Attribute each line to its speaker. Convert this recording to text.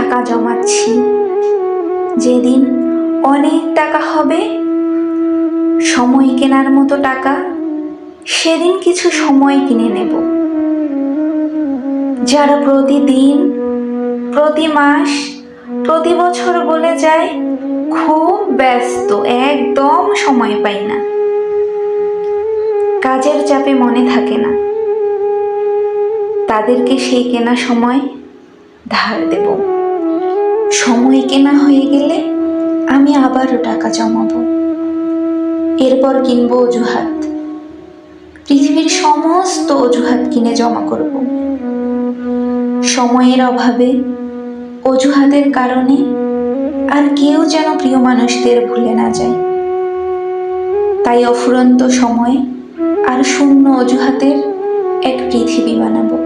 Speaker 1: টাকা জমাচ্ছি। যেদিন অনেক টাকা হবে, সময় কেনার মতো টাকা, সেদিন কিছু সময় কিনে নেব। যারা প্রতিদিন, প্রতি মাস, প্রতি বছর বলে যায় খুব ব্যস্ত, একদম সময় পাই না, কাজের চাপে মনে থাকে না, তাদেরকে সেই কেনা সময় ধার দেব। সময় কেনা হয়ে গেলে আমি আবারও টাকা জমাবো। এরপর কিনবো অজুহাত, পৃথিবীর সমস্ত অজুহাত কিনে জমা করব। সময়ের অভাবে, অজুহাতের কারণে আর কেউ যেন প্রিয় মানুষদের ভুলে না যায়। তাই অফুরন্ত সময় আর শূন্য অজুহাতের এক পৃথিবী বানাবো।